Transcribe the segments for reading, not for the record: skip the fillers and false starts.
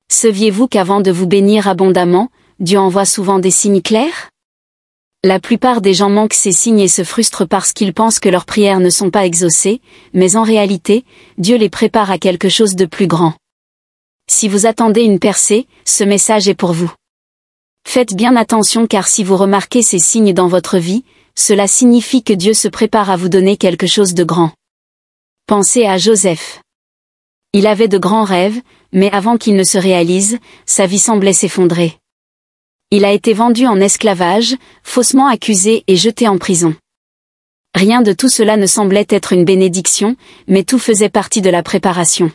Saviez-vous qu'avant de vous bénir abondamment, Dieu envoie souvent des signes clairs? La plupart des gens manquent ces signes et se frustrent parce qu'ils pensent que leurs prières ne sont pas exaucées, mais en réalité, Dieu les prépare à quelque chose de plus grand. Si vous attendez une percée, ce message est pour vous. Faites bien attention car si vous remarquez ces signes dans votre vie, cela signifie que Dieu se prépare à vous donner quelque chose de grand. Pensez à Joseph. Il avait de grands rêves, mais avant qu'ils ne se réalisent, sa vie semblait s'effondrer. Il a été vendu en esclavage, faussement accusé et jeté en prison. Rien de tout cela ne semblait être une bénédiction, mais tout faisait partie de la préparation.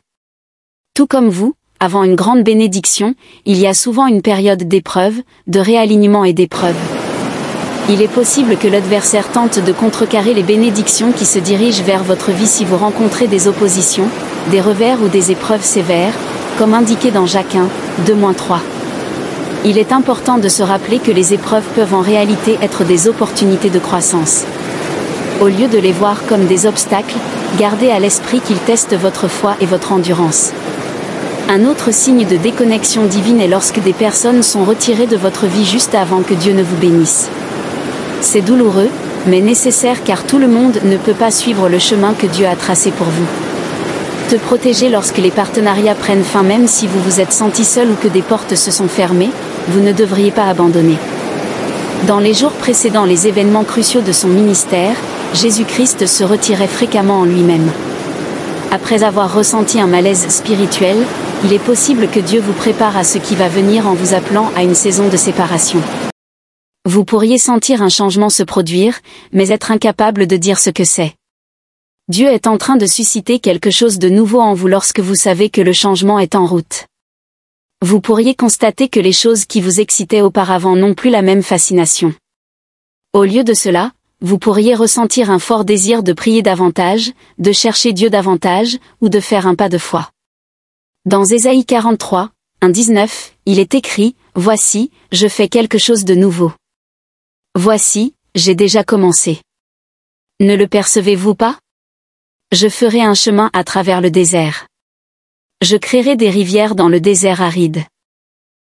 Tout comme vous, avant une grande bénédiction, il y a souvent une période d'épreuve, de réalignement et d'épreuve. Il est possible que l'adversaire tente de contrecarrer les bénédictions qui se dirigent vers votre vie si vous rencontrez des oppositions, des revers ou des épreuves sévères, comme indiqué dans Jacques 1, 2-3. Il est important de se rappeler que les épreuves peuvent en réalité être des opportunités de croissance. Au lieu de les voir comme des obstacles, gardez à l'esprit qu'ils testent votre foi et votre endurance. Un autre signe de déconnexion divine est lorsque des personnes sont retirées de votre vie juste avant que Dieu ne vous bénisse. C'est douloureux, mais nécessaire car tout le monde ne peut pas suivre le chemin que Dieu a tracé pour vous. Te protéger lorsque les partenariats prennent fin même si vous vous êtes senti seul ou que des portes se sont fermées, vous ne devriez pas abandonner. Dans les jours précédant les événements cruciaux de son ministère, Jésus-Christ se retirait fréquemment en lui-même. Après avoir ressenti un malaise spirituel, il est possible que Dieu vous prépare à ce qui va venir en vous appelant à une saison de séparation. Vous pourriez sentir un changement se produire, mais être incapable de dire ce que c'est. Dieu est en train de susciter quelque chose de nouveau en vous lorsque vous savez que le changement est en route. Vous pourriez constater que les choses qui vous excitaient auparavant n'ont plus la même fascination. Au lieu de cela, vous pourriez ressentir un fort désir de prier davantage, de chercher Dieu davantage, ou de faire un pas de foi. Dans Ésaïe 43, 1-19, il est écrit, « Voici, je fais quelque chose de nouveau. Voici, j'ai déjà commencé. Ne le percevez-vous pas? Je ferai un chemin à travers le désert. Je créerai des rivières dans le désert aride. »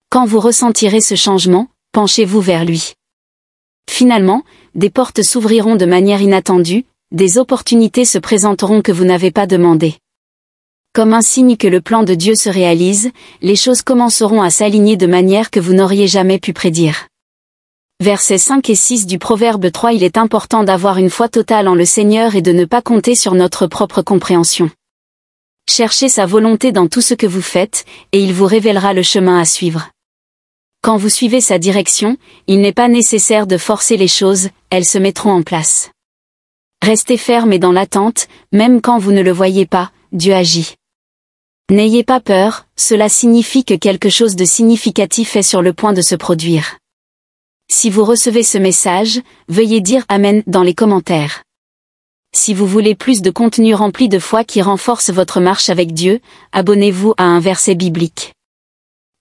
Quand vous ressentirez ce changement, penchez-vous vers lui. Finalement, des portes s'ouvriront de manière inattendue, des opportunités se présenteront que vous n'avez pas demandées. Comme un signe que le plan de Dieu se réalise, les choses commenceront à s'aligner de manière que vous n'auriez jamais pu prédire. Versets 5 et 6 du Proverbe 3. Il est important d'avoir une foi totale en le Seigneur et de ne pas compter sur notre propre compréhension. Cherchez sa volonté dans tout ce que vous faites, et il vous révélera le chemin à suivre. Quand vous suivez sa direction, il n'est pas nécessaire de forcer les choses, elles se mettront en place. Restez ferme et dans l'attente, même quand vous ne le voyez pas, Dieu agit. N'ayez pas peur, cela signifie que quelque chose de significatif est sur le point de se produire. Si vous recevez ce message, veuillez dire Amen dans les commentaires. Si vous voulez plus de contenu rempli de foi qui renforce votre marche avec Dieu, abonnez-vous à un verset biblique.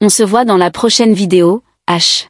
On se voit dans la prochaine vidéo, H.